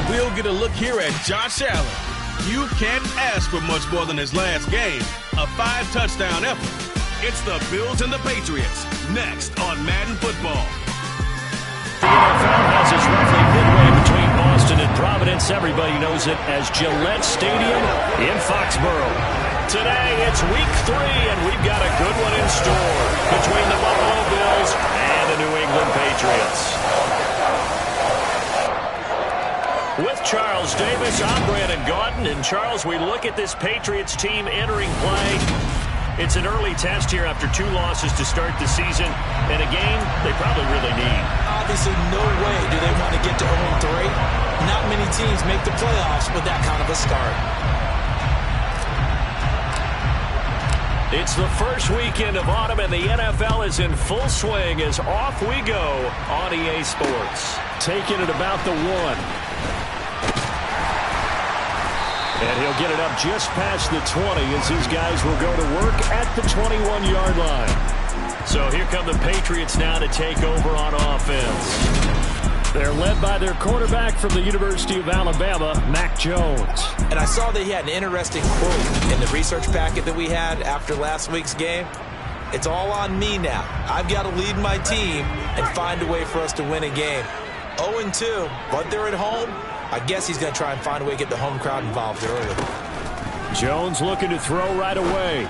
We'll get a look here at Josh Allen. You can't ask for much more than his last game, a 5-touchdown effort. It's the Bills and the Patriots, next on Madden Football. The NFL has us roughly midway between Boston and Providence. Everybody knows it as Gillette Stadium in Foxborough. Today, it's week 3, and we've got a good one in store between the Buffalo Bills and the New England Patriots. With Charles Davis, I'm Brandon Gaudin. And Charles, we look at this Patriots team entering play. It's an early test here after 2 losses to start the season, and a game they probably really need. Obviously, no way do they want to get to 0-3. Not many teams make the playoffs with that kind of a start. It's the first weekend of autumn, and the NFL is in full swing as off we go on EA Sports. Taking it about the 1. And he'll get it up just past the 20 as his guys will go to work at the 21-yard line. So here come the Patriots now to take over on offense. They're led by their quarterback from the University of Alabama, Mac Jones. And I saw that he had an interesting quote in the research packet that we had after last week's game. It's all on me now. I've got to lead my team and find a way for us to win a game. 0-2, but they're at home. I guess he's going to try and find a way to get the home crowd involved early. Jones looking to throw right away.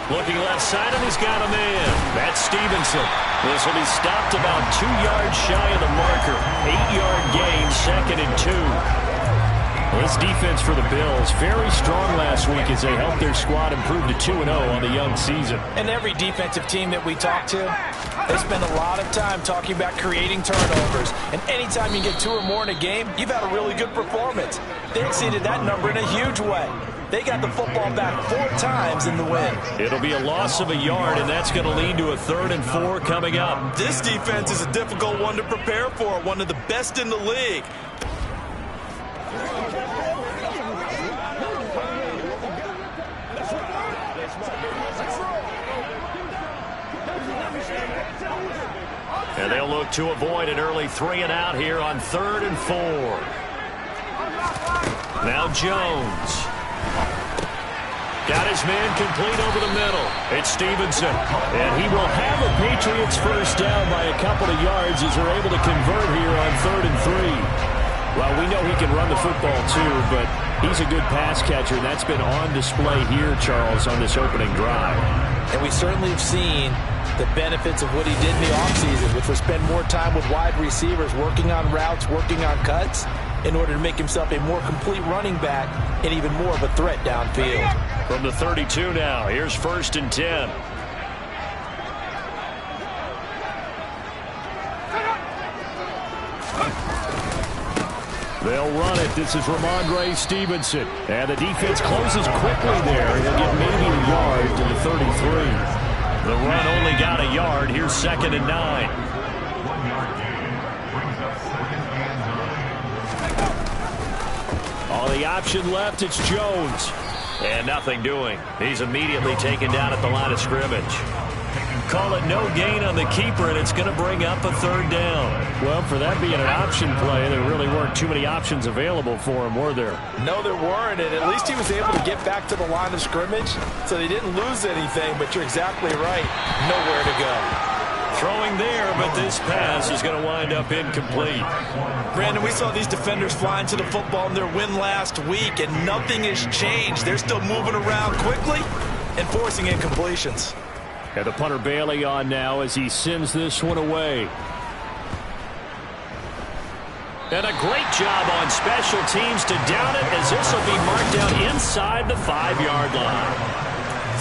Looking left side, and he's got a man. That's Stevenson. This will be stopped about 2 yards shy of the marker. 8-yard gain, 2nd and 2. This defense for the Bills, very strong last week as they helped their squad improve to 2-0 on the young season. And every defensive team that we talk to, they spend a lot of time talking about creating turnovers. And anytime you get 2 or more in a game, you've had a really good performance. They exceeded that number in a huge way. They got the football back 4 times in the win. It'll be a loss of a yard, and that's going to lead to a 3rd and 4 coming up. This defense is a difficult one to prepare for, one of the best in the league. And they'll look to avoid an early 3-and-out here on 3rd and 4. Now Jones. Got his man complete over the middle. It's Stevenson. And he will have a Patriots first down by a couple of yards as they're able to convert here on 3rd and 3. Well, we know he can run the football too, but he's a good pass catcher, and that's been on display here, Charles, on this opening drive. And we certainly have seen the benefits of what he did in the offseason, which was spend more time with wide receivers, working on routes, working on cuts, in order to make himself a more complete running back and even more of a threat downfield. From the 32 now, here's 1st and 10. They'll run it. This is Ramondre Stevenson. And the defense closes quickly there. He'll get maybe a yard to the 33. The run only got a yard. Here's 2nd and 9. All the option left, it's Jones. And nothing doing. He's immediately taken down at the line of scrimmage. Call it no gain on the keeper, and it's going to bring up a 3rd down. Well, for that being an option play, there really weren't too many options available for him, were there? No, there weren't, and at least he was able to get back to the line of scrimmage, so they didn't lose anything, but you're exactly right. Nowhere to go. Throwing there, but this pass is going to wind up incomplete. Brandon, we saw these defenders flying to the football in their win last week, and nothing has changed. They're still moving around quickly and forcing incompletions. And the punter Bailey on now as he sends this one away. And a great job on special teams to down it, as this will be marked down inside the 5-yard line.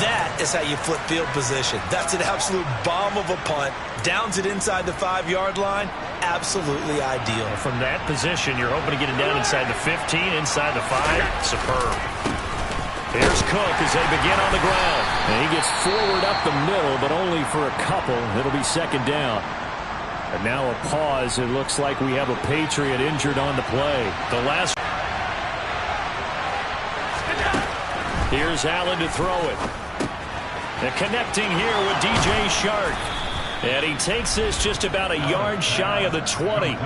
That is how you flip field position. That's an absolute bomb of a punt. Downs it inside the 5-yard line. Absolutely ideal. From that position, you're hoping to get it down inside the 15, inside the 5. Superb. Here's Cook as they begin on the ground. And he gets forward up the middle, but only for a couple. It'll be 2nd down. And now a pause. It looks like we have a Patriot injured on the play. The last. Here's Allen to throw it. And connecting here with DJ Shark. And he takes this just about a yard shy of the 20.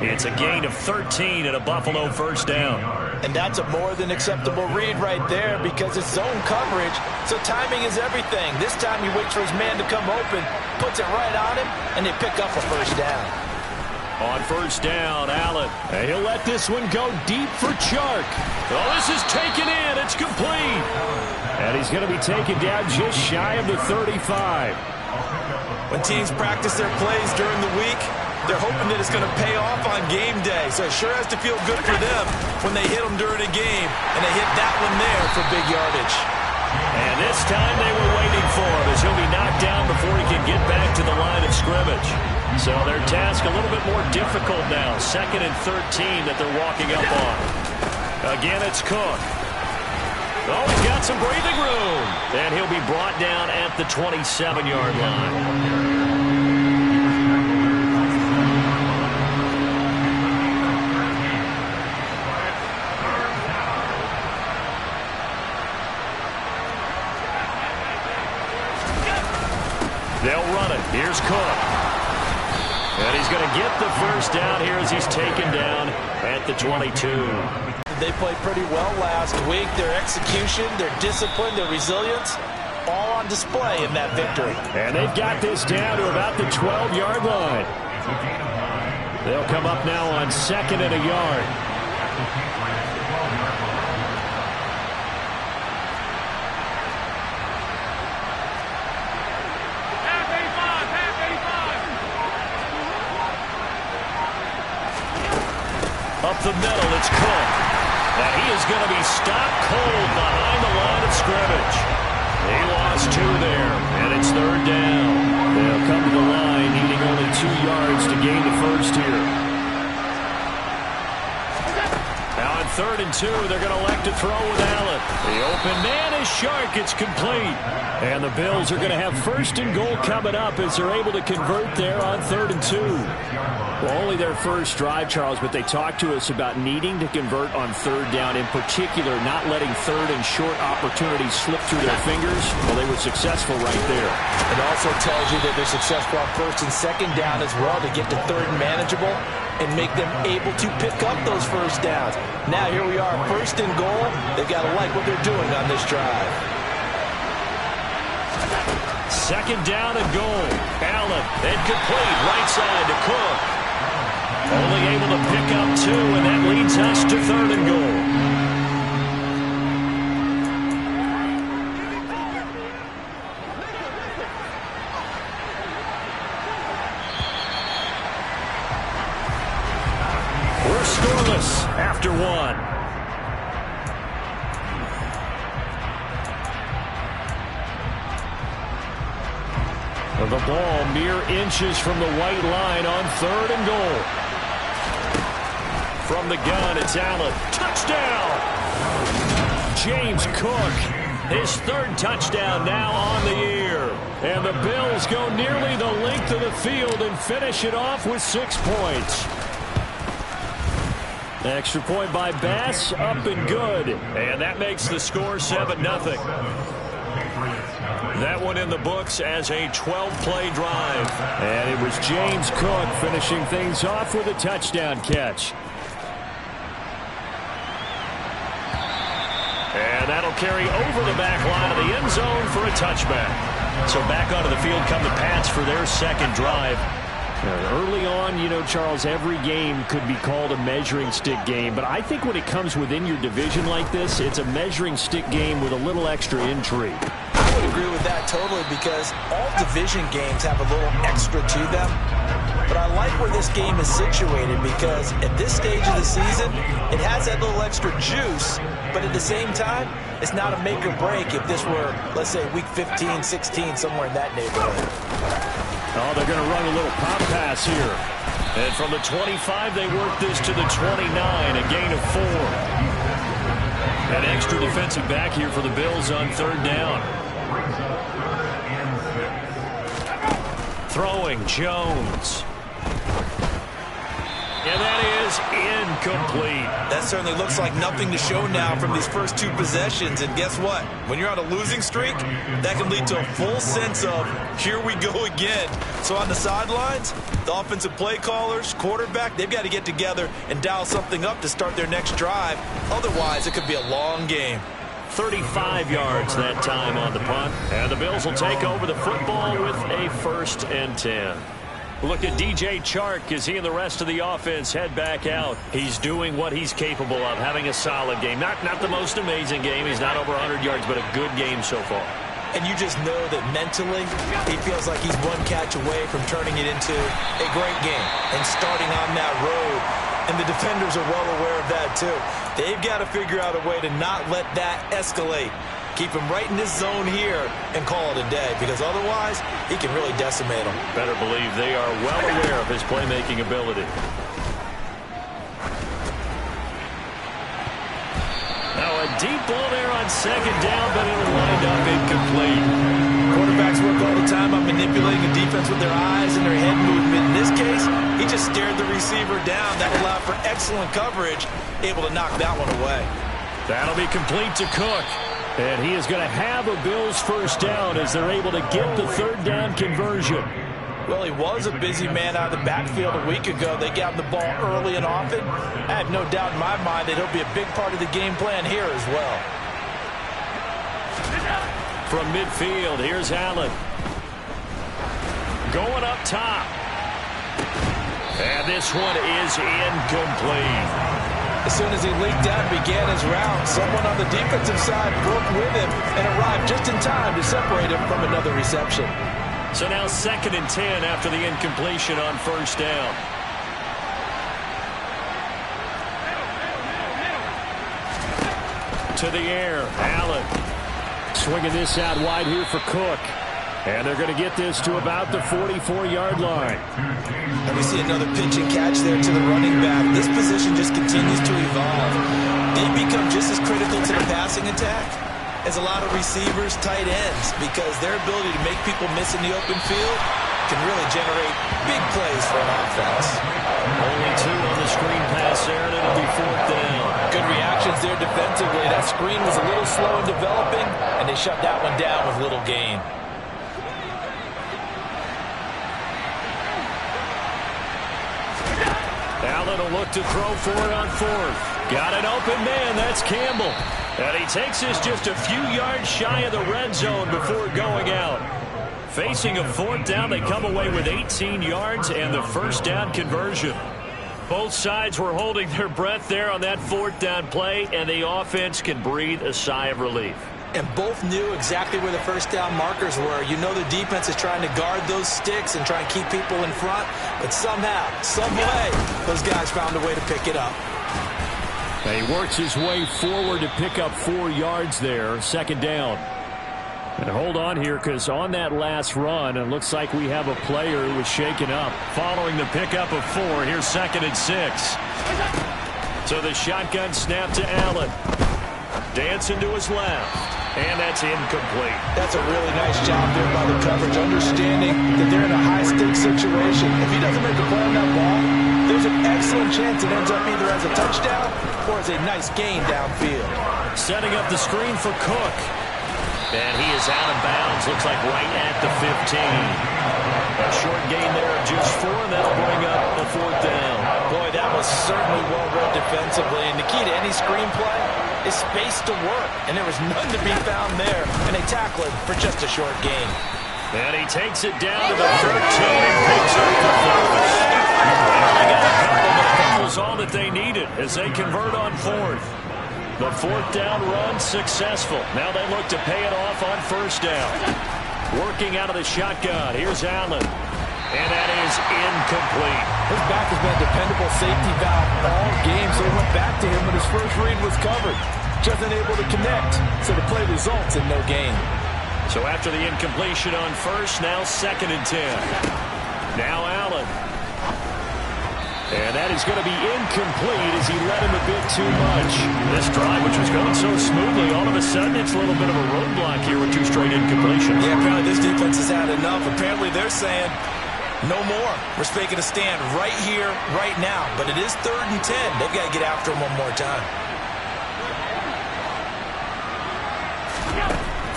It's a gain of 13 and a Buffalo first down. And that's a more than acceptable read right there because it's zone coverage, so timing is everything. This time he waits for his man to come open, puts it right on him, and they pick up a first down. On first down, Allen. And he'll let this one go deep for Chark. Oh, this is taken in. It's complete. And he's going to be taken down just shy of the 35. When teams practice their plays during the week, they're hoping that it's going to pay off on game day. So it sure has to feel good for them when they hit them during a game, and they hit that one there for big yardage. And this time they were waiting for him as he'll be knocked down before he can get back to the line of scrimmage. So their task a little bit more difficult now. 2nd and 13 that they're walking up on. Again, it's Cook. Oh, he's got some breathing room. And he'll be brought down at the 27-yard line. They'll run it. Here's Cook. And he's going to get the first down here as he's taken down at the 22. They played pretty well last week. Their execution, their discipline, their resilience, all on display in that victory. And they've got this down to about the 12-yard line. They'll come up now on 2nd and a yard. Up the middle, it's Cook. And he is going to be stopped cold behind the line of scrimmage. He lost 2 there, and it's 3rd down. They'll come to the line, needing only 2 yards to gain the first here. Now on 3rd and 2, they're going to elect to throw with Allen. The open man is Chark. It's complete. And the Bills are going to have 1st and goal coming up as they're able to convert there on 3rd and 2. Well, only their first drive, Charles, but they talked to us about needing to convert on 3rd down, in particular not letting 3rd and short opportunities slip through their fingers. Well, they were successful right there. It also tells you that they're successful on 1st and 2nd down as well to get to 3rd and manageable and make them able to pick up those first downs. Now here we are, 1st and goal. They've got to like what they're doing on this drive. 2nd down and goal. Allen, incomplete, right side to Cook. Only able to pick up 2, and that leads us to 3rd and goal. We're scoreless after 1. The ball mere inches from the white line on 3rd and goal. From the gun, it's Allen. Touchdown! James Cook, his 3rd touchdown now on the year. And the Bills go nearly the length of the field and finish it off with 6 points. Extra point by Bass, up and good. And that makes the score 7-0. That one in the books as a 12-play drive. And it was James Cook finishing things off with a touchdown catch. And that'll carry over the back line of the end zone for a touchback. So back onto the field come the Pats for their 2nd drive. Early on, you know, Charles, every game could be called a measuring stick game. But I think when it comes within your division like this, it's a measuring stick game with a little extra intrigue. I would agree with that totally because all division games have a little extra to them. But I like where this game is situated because at this stage of the season, it has that little extra juice. But at the same time, it's not a make or break if this were, let's say, week 15, 16, somewhere in that neighborhood. Oh, they're going to run a little pop pass here. And from the 25, they work this to the 29, a gain of 4. An extra defensive back here for the Bills on 3rd down. Throwing, Jones. And that is incomplete. That's certainly looks like nothing to show now from these first 2 possessions. And guess what? When you're on a losing streak, that can lead to a full sense of, here we go again. So on the sidelines, the offensive play callers, quarterback, they've got to get together and dial something up to start their next drive. Otherwise, it could be a long game. 35 yards that time on the punt. And the Bills will take over the football with a 1st and 10. Look at DJ Chark as he and the rest of the offense head back out. He's doing what he's capable of, having a solid game. Not the most amazing game. He's not over 100 yards, but a good game so far. And you just know that mentally, he feels like he's one catch away from turning it into a great game and starting on that road. And the defenders are well aware of that, too. They've got to figure out a way to not let that escalate. Keep him right in this zone here and call it a day, because otherwise he can really decimate them. Better believe they are well aware of his playmaking ability. Now a deep ball there on 2nd down, but it'll wind up incomplete. Quarterbacks work all the time on manipulating the defense with their eyes and their head movement. In this case, he just stared the receiver down. That allowed for excellent coverage, able to knock that one away. That'll be complete to Cook. And he is going to have a Bills 1st down as they're able to get the 3rd down conversion. Well, he was a busy man out of the backfield a week ago. They got him the ball early and often. I have no doubt in my mind that he'll be a big part of the game plan here as well. From midfield, here's Allen. Going up top. And this one is incomplete. As soon as he leaked out and began his route, someone on the defensive side broke with him and arrived just in time to separate him from another reception. So now 2nd and 10 after the incompletion on 1st down. To the air, Allen. Swinging this out wide here for Cook. And they're going to get this to about the 44-yard line. And we see another pitch and catch there to the running back. This position just continues to evolve. They become just as critical to the passing attack as a lot of receivers, tight ends, because their ability to make people miss in the open field can really generate big plays for an offense. Only 2 on the screen pass there, and it'll be 4th down. Good reactions there defensively. That screen was a little slow in developing, and they shut that one down with little gain. Allen will look to throw for it on 4th. Got an open man. That's Campbell. And he takes this just a few yards shy of the red zone before going out. Facing a 4th down, they come away with 18 yards and the 1st down conversion. Both sides were holding their breath there on that 4th down play, and the offense can breathe a sigh of relief. And both knew exactly where the 1st down markers were. You know the defense is trying to guard those sticks and try and keep people in front, but somehow, some way, those guys found a way to pick it up. He works his way forward to pick up 4 yards there, 2nd down. And hold on here, because on that last run, it looks like we have a player who was shaken up. Following the pickup of 4, here's 2nd and 6. So the shotgun snap to Allen. Dancing to his left. And that's incomplete. That's a really nice job there by the coverage, understanding that they're in a high-stakes situation. If he doesn't make a play on that ball, there's an excellent chance it ends up either as a touchdown or as a nice gain downfield. Setting up the screen for Cook. And he is out of bounds. Looks like right at the 15. A short gain there of just 4, and that'll bring up a 4th down. Boy, that was certainly well read defensively. And the key to any screenplay is space to work. And there was none to be found there. And they tackle it for just a short gain. And he takes it down to the 13 and picks up the first. And they got a couple, but that was all that they needed as they convert on 4th. The 4th down run successful. Now they look to pay it off on 1st down. Working out of the shotgun. Here's Allen. And that is incomplete. His back has been a dependable safety valve all game, so he went back to him when his first read was covered. Just unable to connect, so the play results in no gain. So after the incompletion on 1st, now 2nd and 10. Now Allen. And that is going to be incomplete as he led him a bit too much. This drive, which was going so smoothly, all of a sudden it's a little bit of a roadblock here with 2 straight incompletions. Yeah, apparently this defense has had enough. Apparently they're saying, No more. We're making a stand right here, right now. But it is 3rd and 10. They've got to get after him one more time.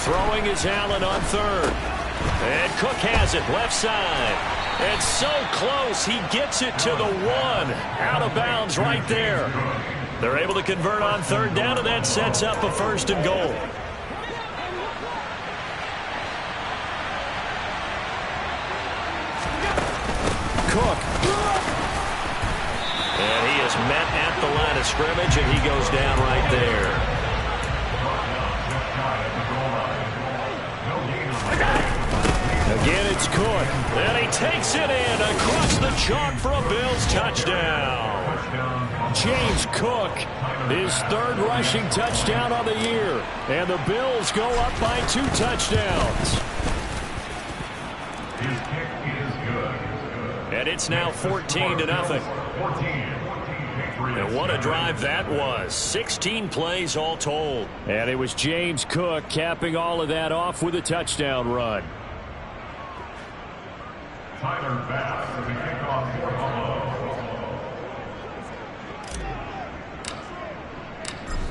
Throwing is Allen on 3rd. And Cook has it, left side. It's so close, he gets it to the 1. Out of bounds right there. They're able to convert on 3rd down, and that sets up a 1st and goal. Cook. And he is met at the line of scrimmage, and he goes down right there. Again, it's Cook. And he takes it in across the chalk for a Bills touchdown. James Cook, his 3rd rushing touchdown of the year. And the Bills go up by 2 touchdowns. And it's now 14-0. And what a drive that was. 16 plays all told. And it was James Cook capping all of that off with a touchdown run. Tyler Bass to the kickoff for Buffalo.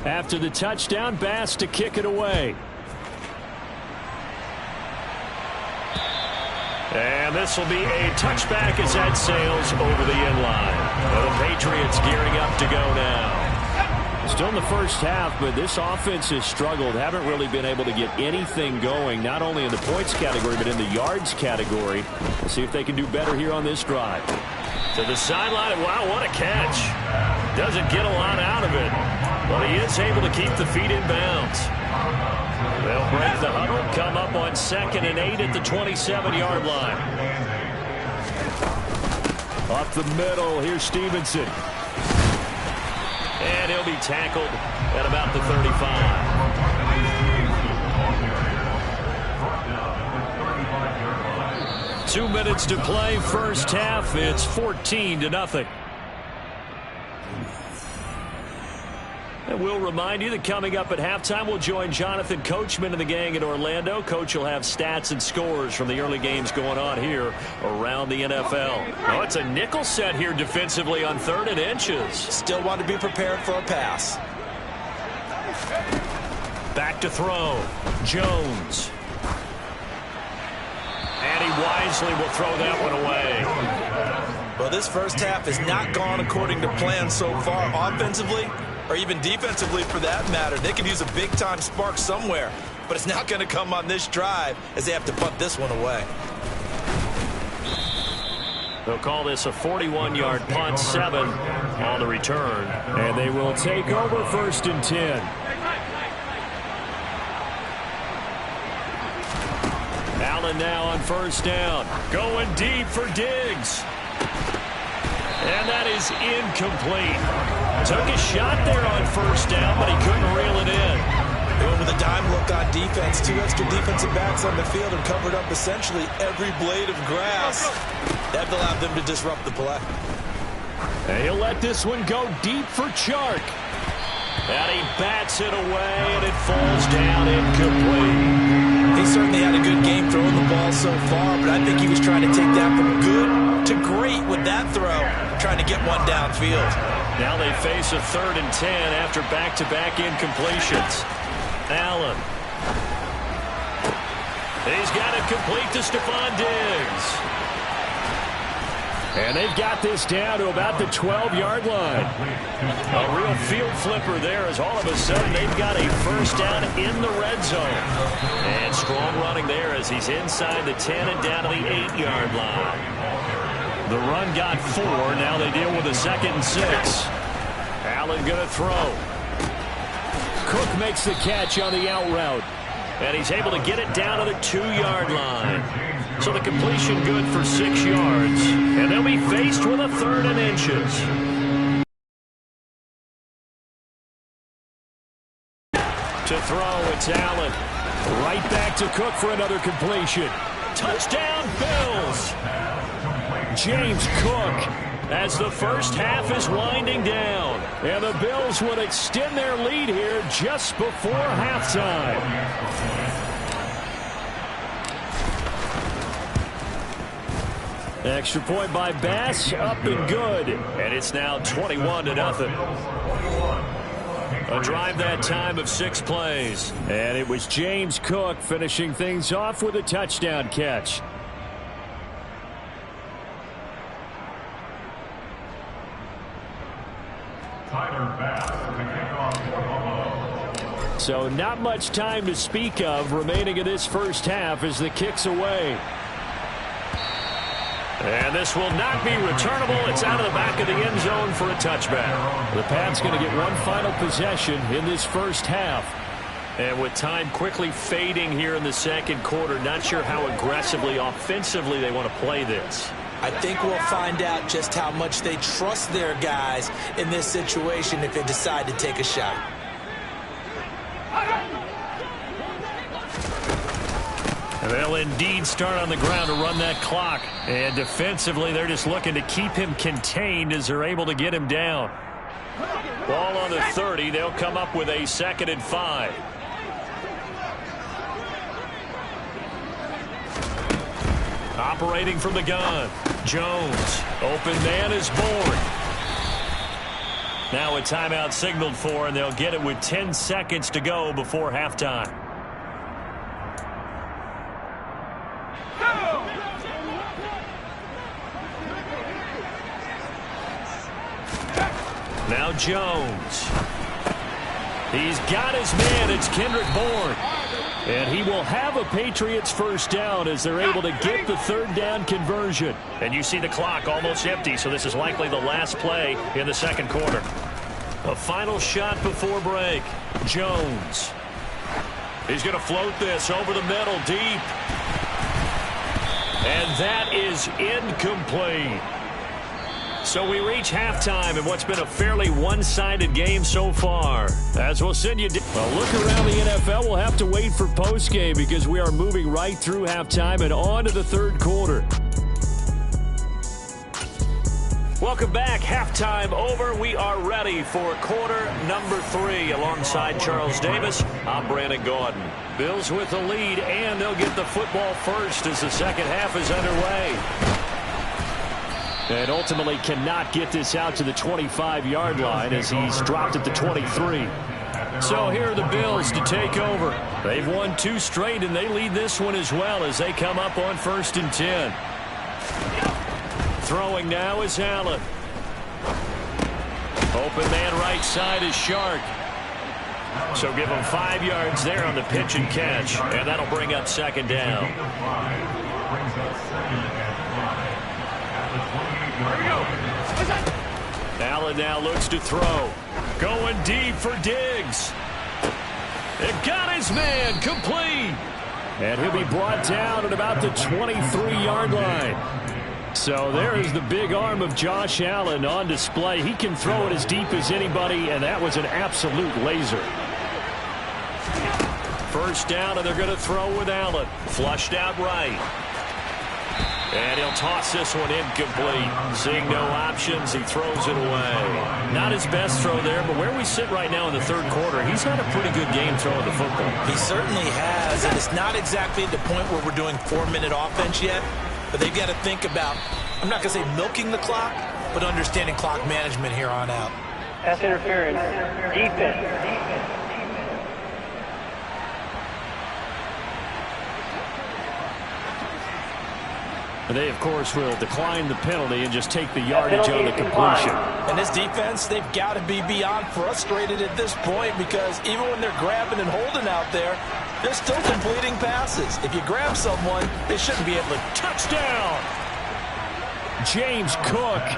After the touchdown, Bass to kick it away. And this will be a touchback as that sails over the end line. The Patriots gearing up to go now. Still in the first half, but this offense has struggled. Haven't really been able to get anything going, not only in the points category, but in the yards category. We'll see if they can do better here on this drive. To the sideline. Wow, what a catch. Doesn't get a lot out of it, but he is able to keep the feet in bounds. They'll break the huddle, come up on 2nd and 8 at the 27-yard line. Up the middle, here's Stevenson. And he'll be tackled at about the 35. 2 minutes to play, first half. It's 14-0. And we'll remind you that coming up at halftime, we'll join Jonathan Coachman and the gang in Orlando. Coach will have stats and scores from the early games going on here around the NFL. Oh, it's a nickel set here defensively on 3rd and inches. Still want to be prepared for a pass. Back to throw. Jones. And he wisely will throw that one away. Well, this first half has not gone according to plan so far offensively, or even defensively for that matter. They could use a big-time spark somewhere, but it's not going to come on this drive as they have to punt this one away. They'll call this a 41-yard punt, 7 on the return. And they will take over 1st and 10. Allen now on 1st down. Going deep for Diggs. And that is incomplete. Took a shot there on 1st down, but he couldn't reel it in. They went with a dime look on defense. 2 extra defensive backs on the field and covered up essentially every blade of grass. That allowed them to disrupt the play. And he'll let this one go deep for Chark. And he bats it away, and it falls down incomplete. He certainly had a good game throwing the ball so far, but I think he was trying to take that from good to great with that throw, trying to get one downfield. Now they face a 3rd and 10 after back-to-back incompletions. Allen. He's got it complete to Stephon Diggs. And they've got this down to about the 12-yard line. A real field flipper there as all of a sudden they've got a 1st down in the red zone. And strong running there as he's inside the 10 and down to the 8-yard line. The run got 4. Now they deal with a 2nd and 6. Allen going to throw. Cook makes the catch on the out route. And he's able to get it down to the 2-yard line. So the completion good for 6 yards. And they'll be faced with a 3rd and inches. To throw, it's Allen. Right back to Cook for another completion. Touchdown, Bills! James Cook as the first half is winding down. And the Bills would extend their lead here just before halftime. Extra point by Bass, up and good. And it's now 21-0. A drive that time of 6 plays. And it was James Cook finishing things off with a touchdown catch. So not much time to speak of remaining in this first half as the kick's away. And this will not be returnable. It's out of the back of the end zone for a touchback. The Pats going to get one final possession in this first half. And with time quickly fading here in the second quarter, not sure how aggressively, offensively they want to play this. I think we'll find out just how much they trust their guys in this situation if they decide to take a shot. They'll indeed start on the ground to run that clock. And defensively, they're just looking to keep him contained as they're able to get him down. Ball on the 30. They'll come up with a 2nd and 5. Operating from the gun. Jones. Open man is born. Now a timeout signaled for, and they'll get it with 10 seconds to go before halftime. Now Jones. He's got his man. It's Kendrick Bourne. And he will have a Patriots first down as they're able to get the 3rd down conversion. And you see the clock almost empty, so this is likely the last play in the second quarter. A final shot before break. Jones. He's going to float this over the middle deep. And that is incomplete. So we reach halftime in what's been a fairly one-sided game so far. As we'll send you... Well, look around the NFL. We'll have to wait for postgame because we are moving right through halftime and on to the 3rd quarter. Welcome back. Halftime over. We are ready for quarter number 3. Alongside Charles Davis, I'm Brandon Gaudin. Bills with the lead, and they'll get the football first as the second half is underway. And ultimately cannot get this out to the 25-yard line as he's dropped at the 23. So here are the Bills to take over. They've won 2 straight, and they lead this one as well as they come up on 1st and 10. Throwing now is Allen. Open man right side is Shark. So give him 5 yards there on the pitch and catch, and that'll bring up 2nd down. Allen now looks to throw. Going deep for Diggs. It got his man complete. And he'll be brought down at about the 23-yard line. So there is the big arm of Josh Allen on display. He can throw it as deep as anybody, and that was an absolute laser. First down, and they're going to throw with Allen. Flushed out right. And he'll toss this one incomplete. Seeing no options, he throws it away. Not his best throw there, but where we sit right now in the 3rd quarter, he's had a pretty good game throwing the football. He certainly has, and it's not exactly at the point where we're doing 4-minute offense yet, but they've got to think about, I'm not going to say milking the clock, but understanding clock management here on out. Pass interference. Defense. And they, of course, will decline the penalty and just take the yardage on the completion. And this defense, they've got to be beyond frustrated at this point because even when they're grabbing and holding out there, they're still completing passes. If you grab someone, they shouldn't be able to. Touchdown! James Cook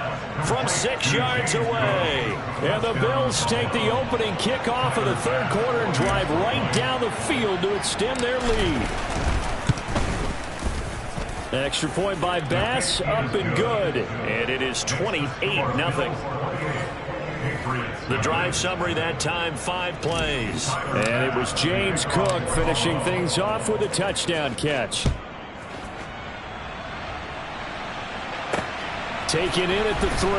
from 6 yards away. And the Bills take the opening kickoff of the 3rd quarter and drive right down the field to extend their lead. Extra point by Bass, up and good. And it is 28-0. The drive summary that time, 5 plays. And it was James Cook finishing things off with a touchdown catch. Taken in at the 3.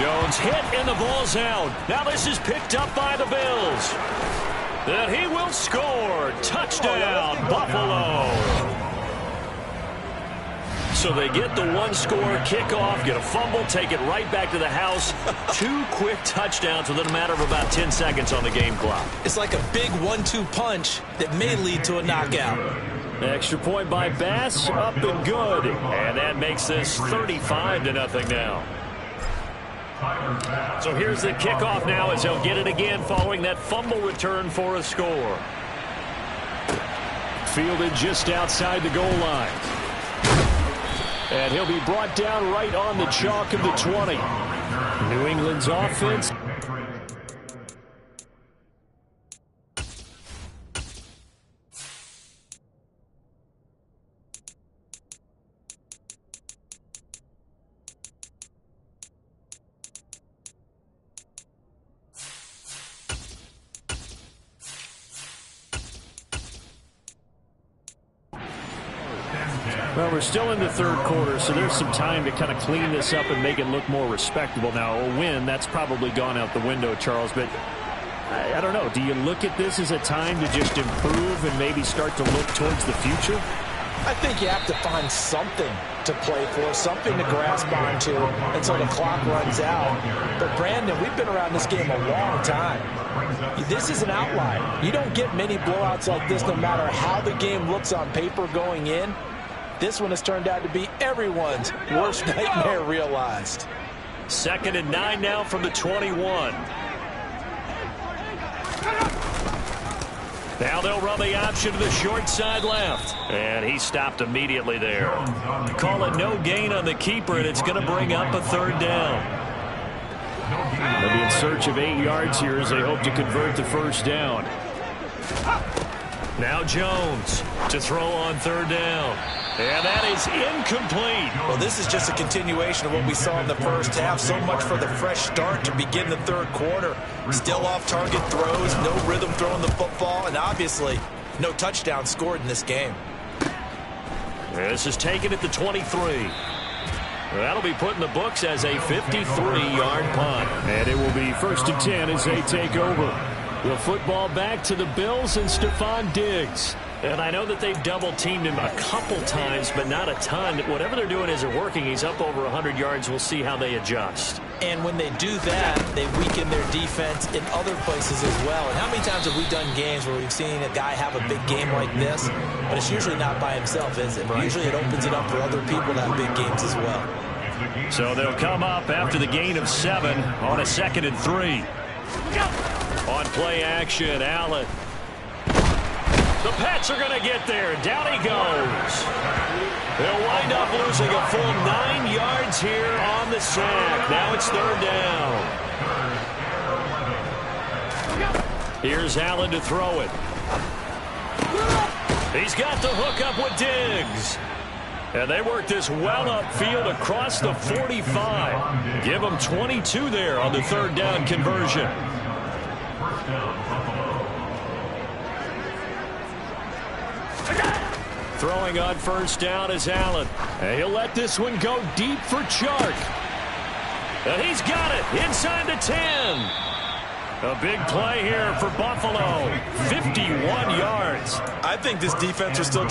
Jones hit and the ball's out. Now this is picked up by the Bills. And he will score. Touchdown, Buffalo. So they get the one-score kickoff, get a fumble, take it right back to the house. 2 quick touchdowns within a matter of about 10 seconds on the game clock. It's like a big 1-2 punch that may lead to a knockout. Extra point by Bass, up and good. And that makes this 35-0 now. So here's the kickoff now as they'll get it again following that fumble return for a score. Fielded just outside the goal line. And he'll be brought down right on the chalk of the 20. New England's offense. Well, we're still in the third quarter, so there's some time to kind of clean this up and make it look more respectable. Now, a win, that's probably gone out the window, Charles, but I don't know. Do you look at this as a time to just improve and maybe start to look towards the future? I think you have to find something to play for, something to grasp onto until the clock runs out. But, Brandon, we've been around this game a long time. This is an outlier. You don't get many blowouts like this no matter how the game looks on paper going in. This one has turned out to be everyone's worst nightmare realized. 2nd and 9 now from the 21. Now they'll run the option to the short side left. And he stopped immediately there. Call it no gain on the keeper, and it's going to bring up a 3rd down. They'll be in search of 8 yards here as they hope to convert the 1st down. Now Jones to throw on 3rd down. And that is incomplete. Well, this is just a continuation of what we saw in the first half. So much for the fresh start to begin the third quarter. Still off-target throws, no rhythm throwing the football, and obviously no touchdown scored in this game. This is taken at the 23. That'll be put in the books as a 53-yard punt. And it will be 1st and 10 as they take over. The football back to the Bills and Stephon Diggs. And I know that they've double-teamed him a couple times, but not a ton. Whatever they're doing isn't working. He's up over 100 yards. We'll see how they adjust. And when they do that, they weaken their defense in other places as well. And how many times have we done games where we've seen a guy have a big game like this, but it's usually not by himself, is it? Right. Usually it opens it up for other people to have big games as well. So they'll come up after the gain of 7 on a 2nd and 3. On play action, Allen. The Pats are going to get there. Down he goes. They'll wind up losing a full 9 yards here on the sack. Now it's 3rd down. Here's Allen to throw it. He's got the hook up with Diggs. And they work this well upfield across the 45. Give them 22 there on the 3rd down conversion. Throwing on 1st down is Allen. And he'll let this one go deep for Chark. And he's got it inside the 10. A big play here for Buffalo. 51 yards. I think this defense is still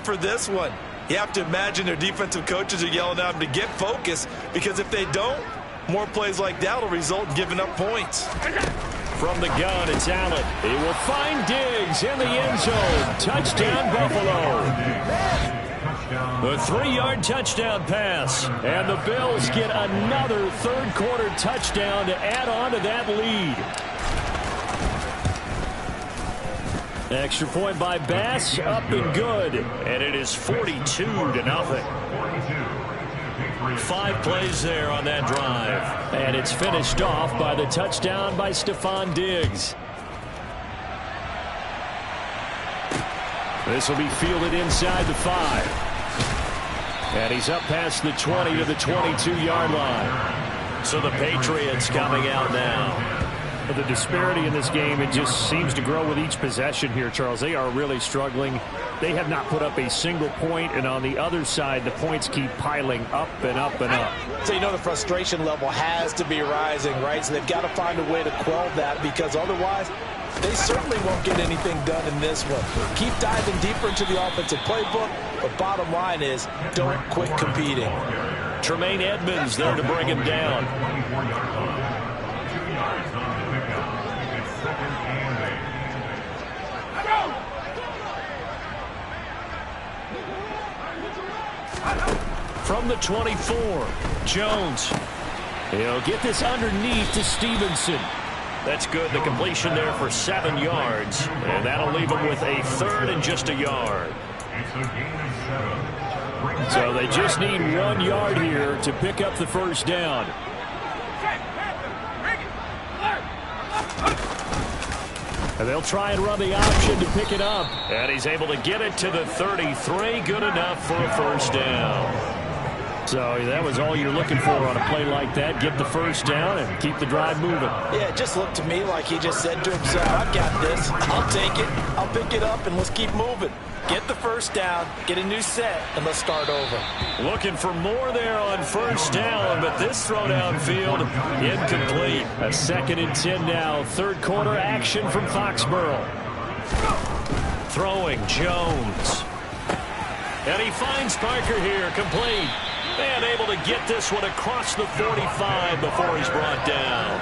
for this one. You have to imagine their defensive coaches are yelling at them to get focused, because if they don't, more plays like that will result in giving up points. From the gun, it's Allen. He will find Diggs in the end zone. Touchdown, Buffalo. A 3-yard touchdown pass. And the Bills get another third-quarter touchdown to add on to that lead. Extra point by Bass, up and good. And it is 42-0. 5 plays there on that drive. And it's finished off by the touchdown by Stephon Diggs. This will be fielded inside the 5. And he's up past the 20 to the 22-yard line. So the Patriots coming out now. The disparity in this game, it just seems to grow with each possession here, Charles. They are really struggling. They have not put up a single point, and on the other side, the points keep piling up and up and up. So you know the frustration level has to be rising, right? So they've got to find a way to quell that, because otherwise They certainly won't get anything done in this one. Keep diving deeper into the offensive playbook, but bottom line is don't quit competing. Tremaine Edmonds there to bring him down. From the 24, Jones. He'll get this underneath to Stevenson. That's good. The completion there for 7 yards. And that'll leave him with a 3rd and just a yard. So they just need 1 yard here to pick up the first down. And they'll try and run the option to pick it up. And he's able to get it to the 33. Good enough for a first down. So that was all you're looking for on a play like that. Get the first down and keep the drive moving. Yeah, it just looked to me like he just said to himself, I've got this. I'll take it. I'll pick it up, and let's keep moving. Get the first down, get a new set, and let's start over. Looking for more there on first down, but this throw downfield incomplete. A 2nd and 10 now. 3rd quarter action from Foxborough. Throwing Jones. And he finds Parker here, complete. And able to get this one across the 45 before he's brought down.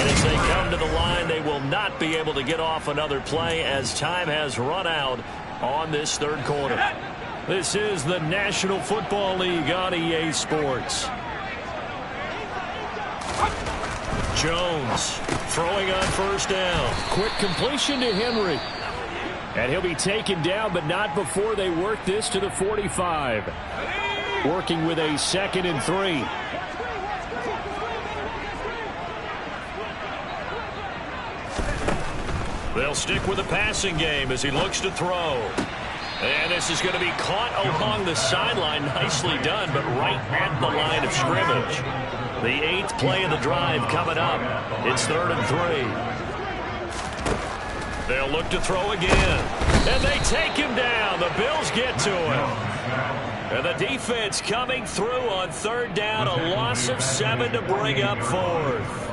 And as they come to the line, they will not be able to get off another play as time has run out on this 3rd quarter. This is the National Football League on EA Sports. Jones throwing on first down. Quick completion to Henry. And he'll be taken down, but not before they work this to the 45. Working with a 2nd and 3. They'll stick with the passing game as he looks to throw. And this is going to be caught along the sideline. Nicely done, but right at the line of scrimmage. The 8th play of the drive coming up. It's 3rd and 3. They'll look to throw again. And they take him down. The Bills get to him. And the defense coming through on 3rd down. A loss of 7 to bring up 4th.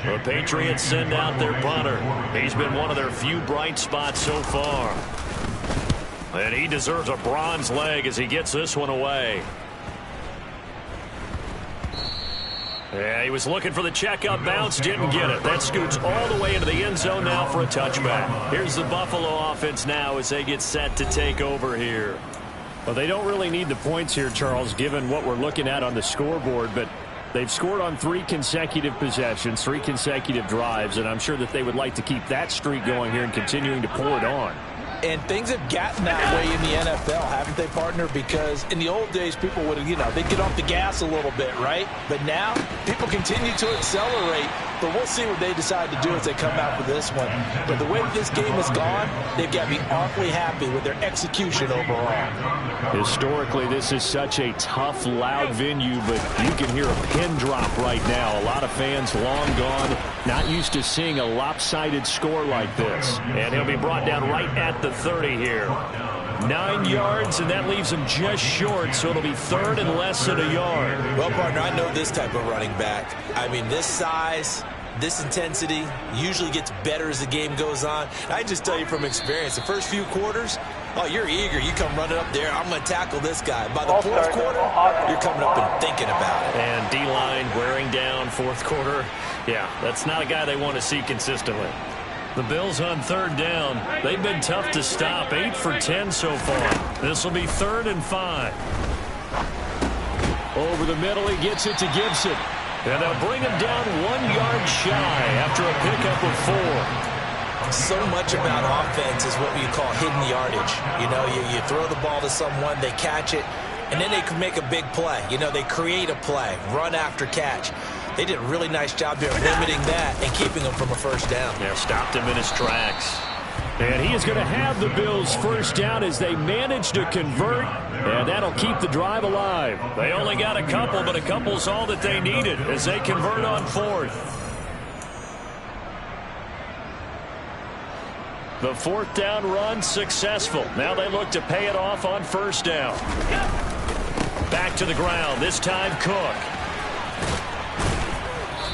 The Patriots send out their punter. He's been one of their few bright spots so far. And he deserves a bronze leg as he gets this one away. Yeah, he was looking for the checkup bounce, didn't get it. That scoots all the way into the end zone now for a touchback. Here's the Buffalo offense now as they get set to take over here. Well, they don't really need the points here, Charles, given what we're looking at on the scoreboard, but they've scored on 3 consecutive possessions, 3 consecutive drives, and I'm sure that they would like to keep that streak going here and continuing to pour it on. And things have gotten that way in the NFL, haven't they, partner? Because in the old days, people would, they'd get off the gas a little bit, right? But now, people continue to accelerate. But we'll see what they decide to do as they come out for this one. But the way that this game has gone, they've got to be awfully happy with their execution overall. Historically, this is such a tough, loud venue, but you can hear a pin drop right now. A lot of fans long gone, not used to seeing a lopsided score like this. And he'll be brought down right at the 30 here. 9 yards, and that leaves him just short, so it'll be 3rd and less than a yard. Well, partner, I know this type of running back. I mean, this size, this intensity usually gets better as the game goes on. I just tell you from experience, the first few quarters, oh, you're eager. You come running up there, I'm going to tackle this guy. By the 4th quarter, you're coming up and thinking about it. And D-line wearing down 4th quarter. Yeah, that's not a guy they want to see consistently. The Bills on 3rd down. They've been tough to stop. 8 for 10 so far. This will be 3rd and 5. Over the middle, he gets it to Gibson. And they'll bring him down 1 yard shy after a pickup of 4. So much about offense is what we call hidden yardage. You throw the ball to someone, they catch it, and then they can make a big play. They create a play, run after catch. They did a really nice job there limiting that and keeping him from a first down. Yeah, stopped him in his tracks. And he is going to have the Bills first down as they manage to convert, and that'll keep the drive alive. They only got a couple, but a couple's all that they needed as they convert on 4th. The 4th down run successful. Now they look to pay it off on first down. Back to the ground, this time Cook.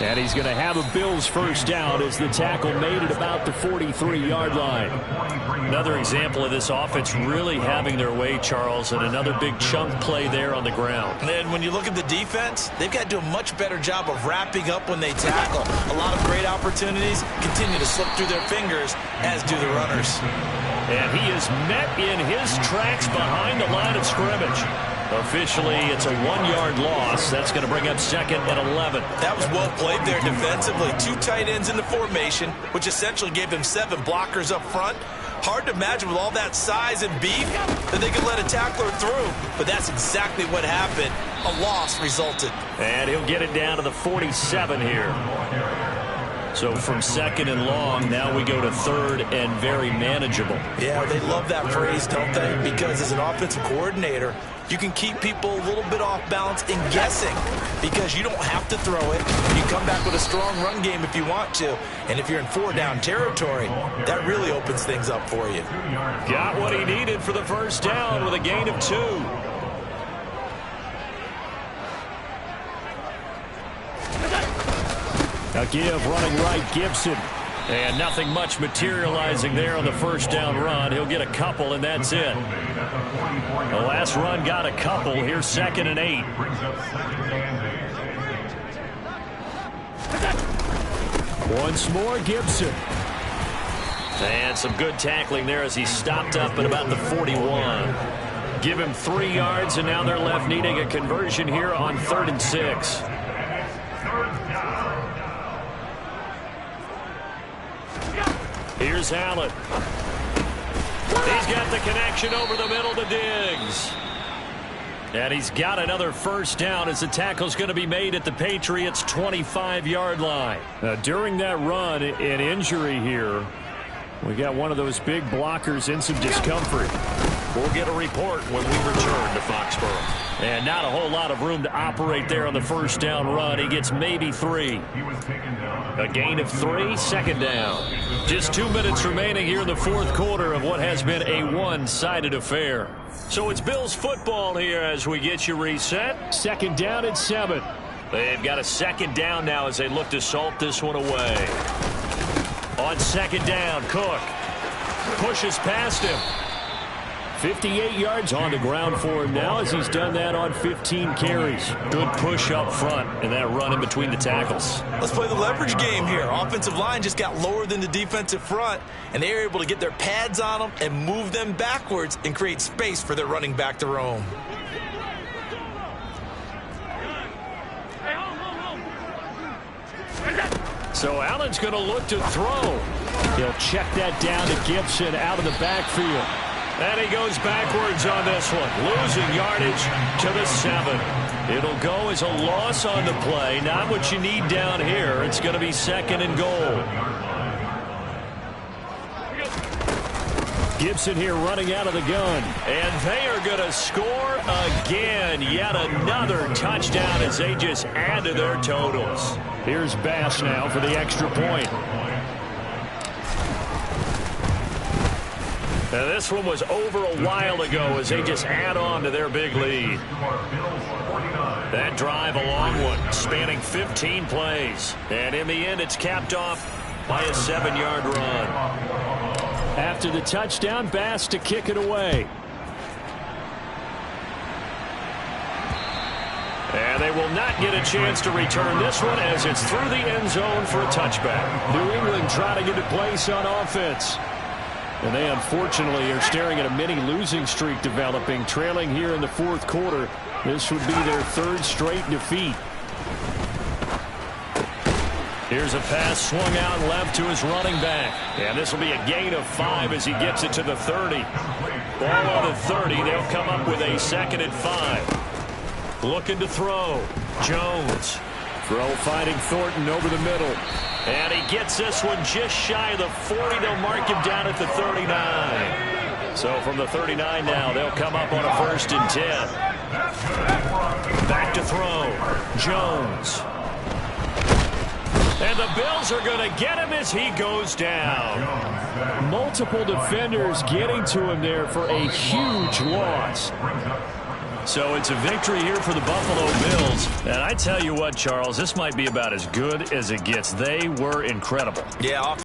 And he's going to have a Bills first down as the tackle made at about the 43-yard line. Another example of this offense really having their way, Charles, and another big chunk play there on the ground. And when you look at the defense, they've got to do a much better job of wrapping up when they tackle. A lot of great opportunities continue to slip through their fingers, as do the runners. And he is met in his tracks behind the line of scrimmage. Officially, it's a 1-yard loss. That's going to bring up 2nd and 11. That was well played there defensively. 2 tight ends in the formation, which essentially gave them 7 blockers up front. Hard to imagine with all that size and beef that they could let a tackler through. But that's exactly what happened. A loss resulted. And he'll get it down to the 47 here. So from 2nd and long, now we go to 3rd and very manageable. Yeah, they love that phrase, don't they? Because as an offensive coordinator, you can keep people a little bit off balance in guessing because you don't have to throw it. You come back with a strong run game if you want to. And if you're in 4-down territory, that really opens things up for you. Got what he needed for the first down with a gain of 2. A give running right, Gibson. And nothing much materializing there on the first down run. He'll get a couple, and that's it. The last run got a couple. Here's 2nd and 8. Once more, Gibson. And some good tackling there as he stopped up at about the 41. Give him 3 yards, and now they're left needing a conversion here on 3rd and 6. Here's Allen. He's got the connection over the middle to Diggs. And he's got another first down as the tackle's going to be made at the Patriots' 25-yard line. During that run, an injury here. We got one of those big blockers in some discomfort. We'll get a report when we return to Foxborough. And not a whole lot of room to operate there on the first down run. He gets maybe 3. A gain of 3, 2nd down. Just 2 minutes remaining here in the 4th quarter of what has been a one-sided affair. So it's Bills football here as we get you reset. 2nd down at 7. They've got a 2nd down now as they look to salt this one away. On 2nd down, Cook pushes past him. 58 yards on the ground for him now as he's done that on 15 carries. Good push up front and that run in between the tackles. Let's play the leverage game here. Offensive line just got lower than the defensive front, and they were able to get their pads on them and move them backwards and create space for their running back to roam. So Allen's going to look to throw. He'll check that down to Gibson out of the backfield. And he goes backwards on this one, losing yardage to the 7. It'll go as a loss on the play. Not what you need down here. It's going to be 2nd and goal. Gibson here running out of the gun. And they are going to score again. Yet another touchdown as they just add to their totals. Here's Bass now for the extra point. Now this one was over a while ago as they just add on to their big lead. That drive, a long one, spanning 15 plays. And in the end, it's capped off by a 7-yard run. After the touchdown, Bass to kick it away. And they will not get a chance to return this one as it's through the end zone for a touchback. New England trying to get a place on offense. And they unfortunately are staring at a mini losing streak developing, trailing here in the 4th quarter. This would be their 3rd straight defeat. Here's a pass swung out left to his running back. And this will be a gain of 5 as he gets it to the 30. Ball on the 30. They'll come up with a 2nd and 5. Looking to throw. Jones. Throw finding Thornton over the middle. And he gets this one just shy of the 40. They'll mark him down at the 39. So from the 39 now, they'll come up on a 1st and 10. Back to throw. Jones. And the Bills are going to get him as he goes down. Multiple defenders getting to him there for a huge loss. So it's a victory here for the Buffalo Bills. And I tell you what, Charles, this might be about as good as it gets. They were incredible. Yeah,